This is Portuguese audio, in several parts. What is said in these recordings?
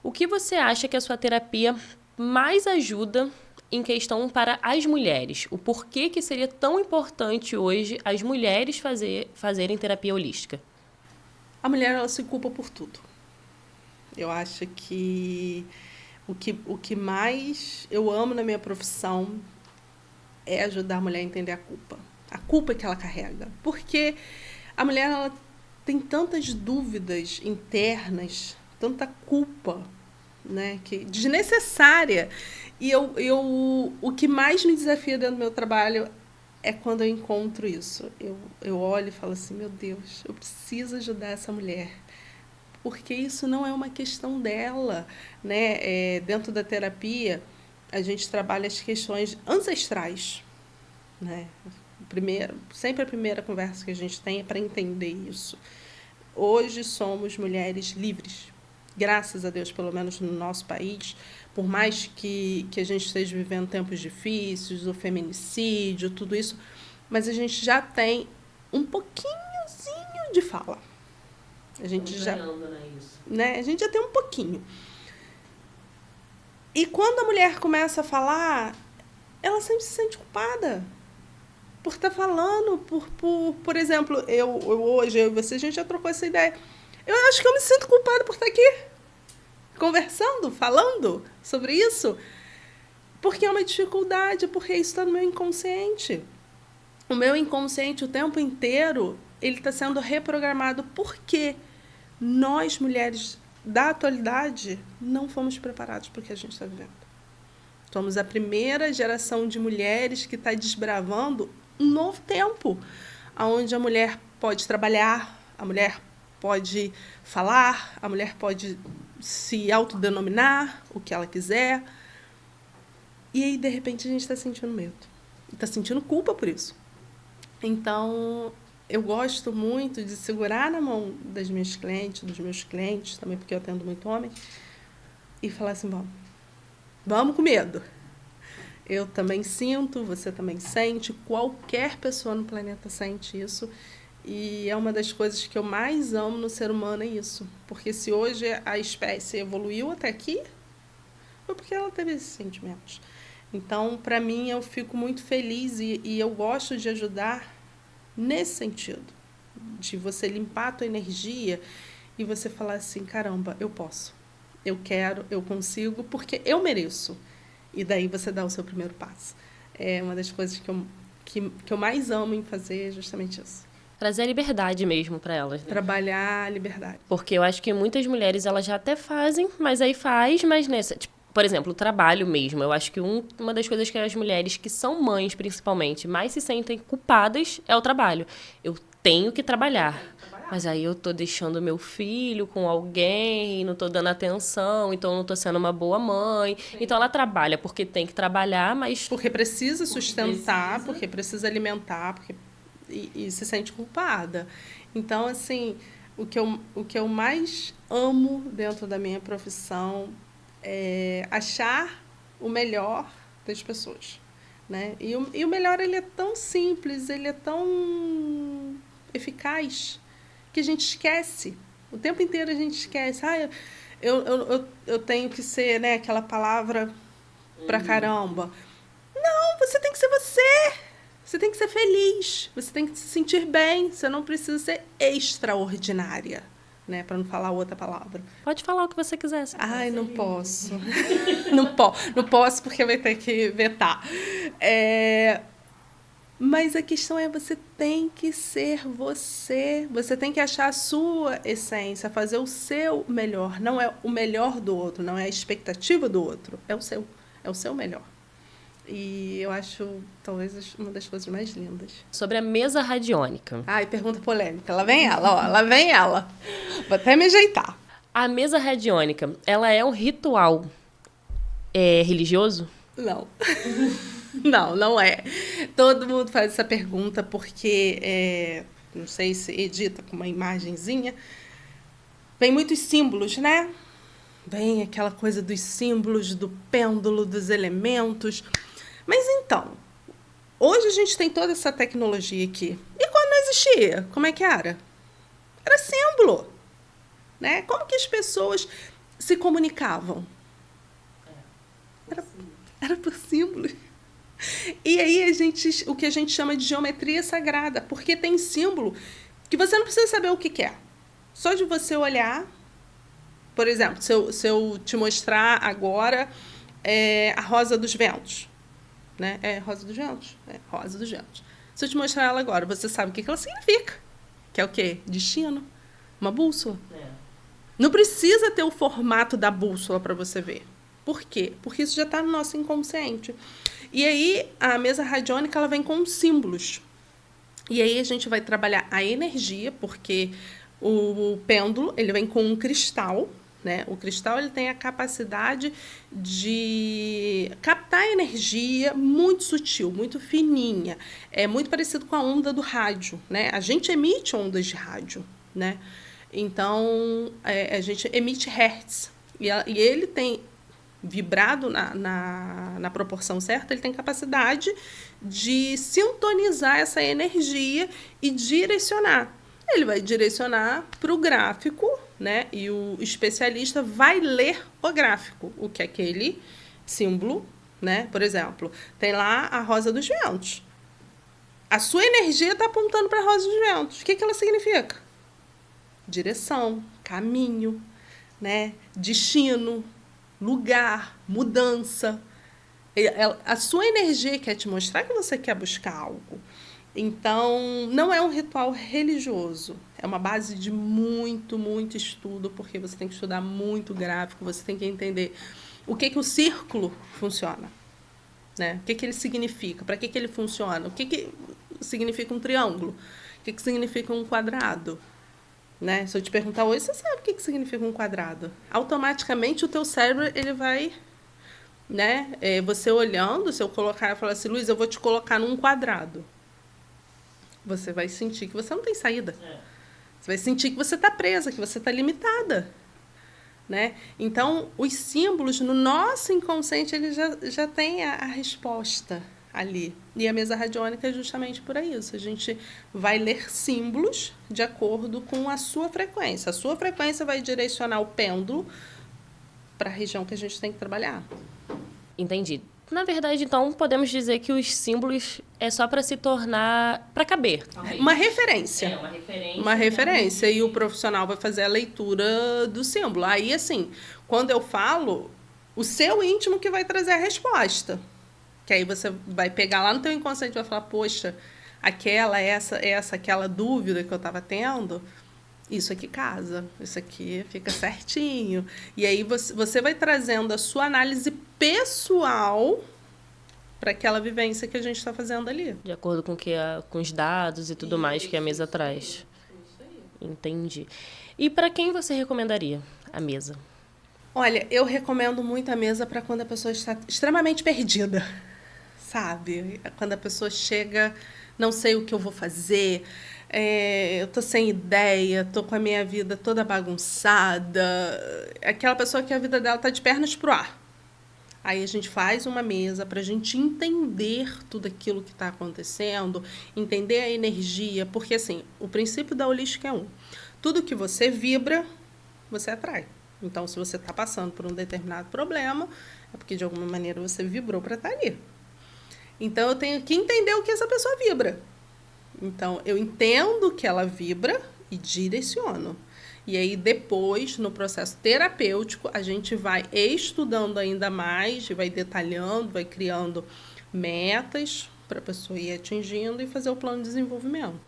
O que você acha que a sua terapia mais ajuda em questão para as mulheres? O porquê que seria tão importante hoje as mulheres fazerem terapia holística? A mulher, ela se culpa por tudo. Eu acho que o que mais eu amo na minha profissão é ajudar a mulher a entender a culpa. A culpa que ela carrega. Porque a mulher, ela tem tantas dúvidas internas, tanta culpa, né, que desnecessária. E o que mais me desafia dentro do meu trabalho é quando eu encontro isso. Eu olho e falo assim, meu Deus, eu preciso ajudar essa mulher. Porque isso não é uma questão dela, né? Dentro da terapia, a gente trabalha as questões ancestrais, né? Sempre a primeira conversa que a gente tem é para entender isso. Hoje somos mulheres livres, graças a Deus, pelo menos no nosso país, por mais que a gente esteja vivendo tempos difíceis, o feminicídio, tudo isso, mas a gente já tem um pouquinhozinho de fala. A gente já, né? A gente já tem um pouquinho. E quando a mulher começa a falar, ela sempre se sente culpada por estar falando, por exemplo, hoje, eu e você, a gente já trocou essa ideia. Eu acho que eu me sinto culpada por estar aqui, conversando, falando sobre isso, porque é uma dificuldade, porque isso está no meu inconsciente. O meu inconsciente, o tempo inteiro, ele está sendo reprogramado. Por quê? Nós, mulheres da atualidade, não fomos preparados para o que a gente está vivendo. Somos a primeira geração de mulheres que está desbravando um novo tempo, onde a mulher pode trabalhar, a mulher pode falar, a mulher pode se autodenominar o que ela quiser. E aí, de repente, a gente está sentindo medo. Está sentindo culpa por isso. Então, eu gosto muito de segurar na mão das minhas clientes, dos meus clientes, também porque eu atendo muito homem, e falar assim, vamos com medo. Eu também sinto, você também sente, qualquer pessoa no planeta sente isso. E é uma das coisas que eu mais amo no ser humano, é isso. Porque se hoje a espécie evoluiu até aqui, foi porque ela teve esses sentimentos. Então, para mim, eu fico muito feliz e eu gosto de ajudar nesse sentido, de você limpar a tua energia e você falar assim, caramba, eu posso, eu quero, eu consigo, porque eu mereço. E daí você dá o seu primeiro passo. É uma das coisas que eu mais amo em fazer, é justamente isso. Trazer a liberdade mesmo para elas. Né? Trabalhar a liberdade. Porque eu acho que muitas mulheres elas já até fazem, mas aí mas nessa... Tipo, por exemplo, o trabalho mesmo. Eu acho que uma das coisas que as mulheres que são mães, principalmente, mais se sentem culpadas é o trabalho. Eu tenho que trabalhar. Mas aí eu tô deixando meu filho com alguém, não tô dando atenção, então não tô sendo uma boa mãe. Sim. Então ela trabalha porque tem que trabalhar, mas... Porque precisa sustentar, porque precisa alimentar, e se sente culpada. Então, assim, o que eu mais amo dentro da minha profissão é achar o melhor das pessoas, né? E o melhor, ele é tão simples, ele é tão eficaz, que a gente esquece. O tempo inteiro a gente esquece. Eu tenho que ser, né, aquela palavra pra caramba. Não, você tem que ser você. Você tem que ser feliz. Você tem que se sentir bem. Você não precisa ser extraordinária, né, para não falar outra palavra. Pode falar o que você quiser. Ai, não posso. Não posso porque vai ter que vetar. Mas a questão é, você tem que ser você. Você tem que achar a sua essência, fazer o seu melhor. Não é o melhor do outro, não é a expectativa do outro. É o seu melhor. E eu acho, talvez, uma das coisas mais lindas. Sobre a mesa radiônica. Ai, pergunta polêmica. Lá vem ela, ó. Lá vem ela. Vou até me ajeitar. A mesa radiônica, ela é um ritual religioso? Não. Não é. Todo mundo faz essa pergunta porque, não sei se edita com uma imagenzinha, vem muitos símbolos, né? Vem aquela coisa dos símbolos, do pêndulo, dos elementos. Mas então, hoje a gente tem toda essa tecnologia aqui. E quando não existia, como é que era? Era símbolo. Né? Como que as pessoas se comunicavam? Era por símbolos. E aí o que a gente chama de geometria sagrada, porque tem símbolo que você não precisa saber o que é. Só de você olhar, por exemplo, se eu te mostrar agora a rosa dos ventos, né? É rosa dos ventos? É rosa dos ventos. Se eu te mostrar ela agora, você sabe o que ela significa. Que é o quê? Destino. Uma bússola. Não precisa ter o formato da bússola para você ver. Por quê? Porque isso já está no nosso inconsciente. E aí, a mesa radiônica ela vem com símbolos. E aí, a gente vai trabalhar a energia, porque o pêndulo ele vem com um cristal, né? O cristal ele tem a capacidade de captar energia muito sutil, muito fininha. É muito parecido com a onda do rádio, né? A gente emite ondas de rádio, né? Então, a gente emite hertz. E ele tem vibrado na proporção certa, ele tem capacidade de sintonizar essa energia e direcionar. Ele vai direcionar para o gráfico, né? E o especialista vai ler o gráfico, o que é aquele símbolo, né? Por exemplo, tem lá a rosa dos ventos. A sua energia está apontando para a rosa dos ventos. O que ela significa? Direção, caminho, né? Destino, lugar, mudança. A sua energia quer te mostrar que você quer buscar algo. Então, não é um ritual religioso. É uma base de muito, muito estudo, porque você tem que estudar muito gráfico, você tem que entender o que o círculo funciona, né? O que ele significa, para que ele funciona, o que significa um triângulo, o que significa um quadrado. Né? Se eu te perguntar hoje, você sabe o que significa um quadrado. Automaticamente o teu cérebro ele vai, né? Você olhando, se eu colocar e falar assim, Luiz, eu vou te colocar num quadrado. Você vai sentir que você não tem saída. Você vai sentir que você está presa, que você está limitada. Né? Então, os símbolos no nosso inconsciente ele já tem a resposta ali. E a mesa radiônica é justamente por isso. A gente vai ler símbolos de acordo com a sua frequência. A sua frequência vai direcionar o pêndulo para a região que a gente tem que trabalhar. Entendi. Na verdade, então, podemos dizer que os símbolos é só para se tornar... para caber. Uma referência. Uma referência. Uma referência. E o profissional vai fazer a leitura do símbolo. Aí, assim, quando eu falo, o seu íntimo que vai trazer a resposta. Que aí você vai pegar lá no teu inconsciente e vai falar, poxa, aquela dúvida que eu estava tendo, isso aqui casa, isso aqui fica certinho. E aí você vai trazendo a sua análise pessoal para aquela vivência que a gente está fazendo ali. De acordo com os dados e tudo mais que a mesa traz. Isso aí. Entendi. E para quem você recomendaria a mesa? Olha, eu recomendo muito a mesa para quando a pessoa está extremamente perdida. Sabe? Quando a pessoa chega, não sei o que eu vou fazer, eu tô sem ideia, tô com a minha vida toda bagunçada. Aquela pessoa que a vida dela tá de pernas pro ar. Aí a gente faz uma mesa para a gente entender tudo aquilo que está acontecendo, entender a energia, porque assim, o princípio da holística é tudo que você vibra, você atrai. Então, se você está passando por um determinado problema, é porque de alguma maneira você vibrou para estar ali. Então, eu tenho que entender o que essa pessoa vibra. Então, eu entendo que ela vibra e direciono. E aí, depois, no processo terapêutico, a gente vai estudando ainda mais, vai detalhando, vai criando metas para a pessoa ir atingindo e fazer o plano de desenvolvimento.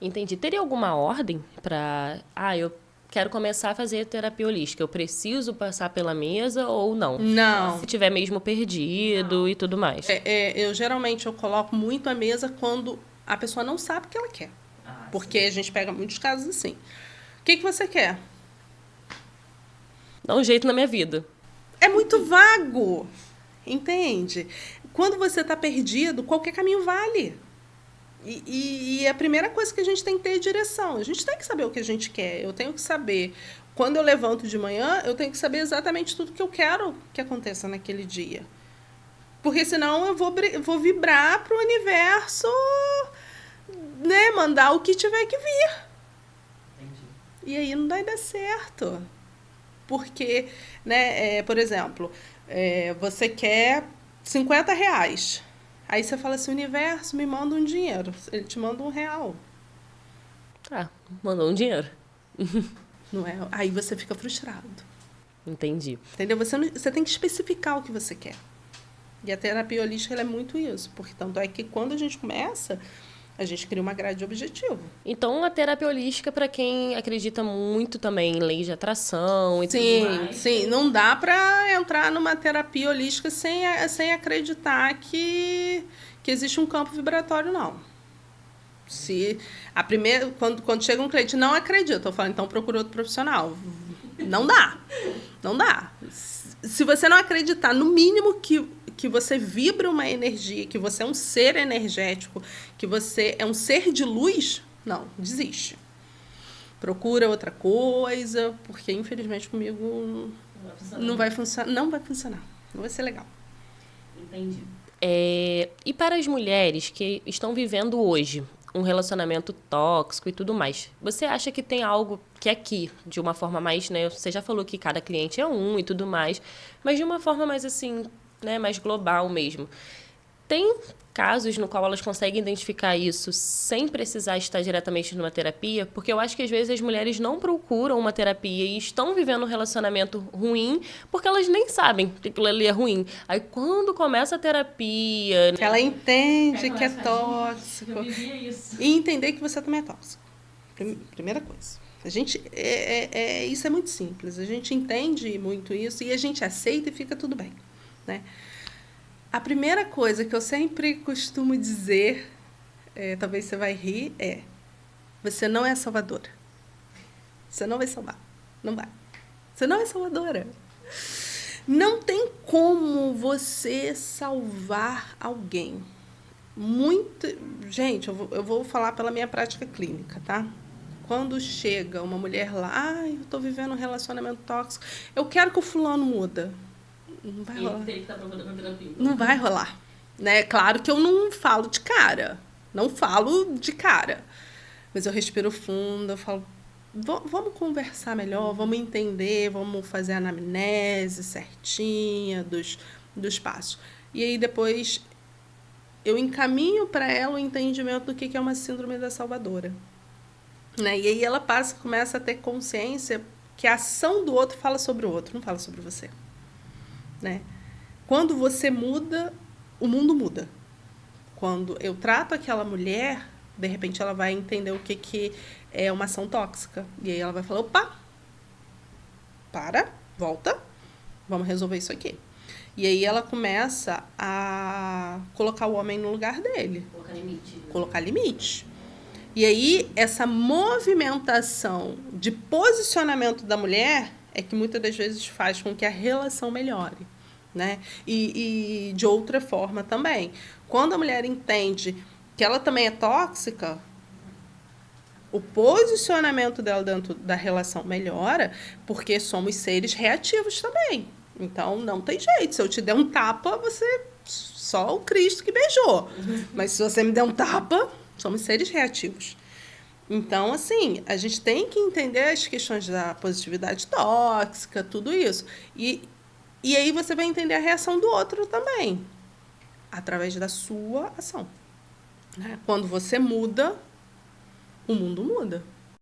Entendi. Teria alguma ordem para... eu quero começar a fazer terapia holística. Eu preciso passar pela mesa ou não? Não. Se tiver mesmo perdido e tudo mais. Geralmente, eu coloco muito a mesa quando a pessoa não sabe o que ela quer. Porque a gente pega muitos casos assim. O que você quer? Dá um jeito na minha vida. É muito vago. Entende? Quando você está perdido, qualquer caminho vale. E a primeira coisa que a gente tem que ter é direção. A gente tem que saber o que a gente quer. Eu tenho que saber. Quando eu levanto de manhã, eu tenho que saber exatamente tudo que eu quero que aconteça naquele dia. Porque senão eu vou vibrar para o universo, né, mandar o que tiver que vir. Entendi. E aí não vai dar certo. porque, né, por exemplo, você quer R$ 50. Aí você fala assim, universo, me manda um dinheiro. Ele te manda R$ 1. Ah, mandou um dinheiro. Não é? Aí você fica frustrado. Entendi. Entendeu? Você tem que especificar o que você quer. E a terapia holística ela é muito isso. Porque tanto é que quando a gente começa, a gente cria uma grade de objetivo. Então, a terapia holística, para quem acredita muito também em lei de atração e tudo mais. Sim. Não dá para entrar numa terapia holística sem acreditar que existe um campo vibratório, não. Quando chega um cliente não acredita, eu falo, então procura outro profissional. Não dá. Não dá. Se você não acreditar, no mínimo que você vibra uma energia, que você é um ser energético, que você é um ser de luz, não, desiste. Procura outra coisa, porque infelizmente comigo não vai funcionar. Não vai funcionar. Não vai ser legal. Entendi. E para as mulheres que estão vivendo hoje um relacionamento tóxico e tudo mais, você acha que tem algo que aqui, de uma forma mais, né? Você já falou que cada cliente é um e tudo mais, mas de uma forma mais assim, né? Mais global mesmo. Tem casos no qual elas conseguem identificar isso sem precisar estar diretamente numa terapia? Porque eu acho que às vezes as mulheres não procuram uma terapia e estão vivendo um relacionamento ruim porque elas nem sabem que aquilo ali é ruim. Aí quando começa a terapia... Ela entende que é tóxico. E entender que você também é tóxico. Primeira coisa. A gente, isso é muito simples. A gente entende muito isso e a gente aceita e fica tudo bem, né? A primeira coisa que eu sempre costumo dizer, talvez você vai rir, você não é salvadora. Você não vai salvar. Não vai. Você não é salvadora. Não tem como você salvar alguém. Gente, eu vou falar pela minha prática clínica, tá? Quando chega uma mulher lá, eu tô vivendo um relacionamento tóxico, eu quero que o fulano muda. Não vai rolar. Não vai rolar. Né? Claro que eu não falo de cara. Não falo de cara. Mas eu respiro fundo, eu falo, vamos conversar melhor, vamos entender, vamos fazer a anamnese certinha dos passos. E aí depois eu encaminho para ela o entendimento do que é uma síndrome da salvadora. Né? E aí ela começa a ter consciência que a ação do outro fala sobre o outro, não fala sobre você. Né? Quando você muda, o mundo muda. Quando eu trato aquela mulher, de repente ela vai entender o que é uma ação tóxica. E aí ela vai falar, opa, volta, vamos resolver isso aqui. E aí ela começa a colocar o homem no lugar dele. Colocar limite. E aí essa movimentação de posicionamento da mulher é que muitas das vezes faz com que a relação melhore, né? E de outra forma também. Quando a mulher entende que ela também é tóxica, o posicionamento dela dentro da relação melhora, porque somos seres reativos também. Então, não tem jeito. Se eu te der um tapa, só o Cristo que beijou. Mas se você me der um tapa, somos seres reativos. Então, assim, a gente tem que entender as questões da positividade tóxica, tudo isso. E aí você vai entender a reação do outro também, através da sua ação. Né? Quando você muda, o mundo muda.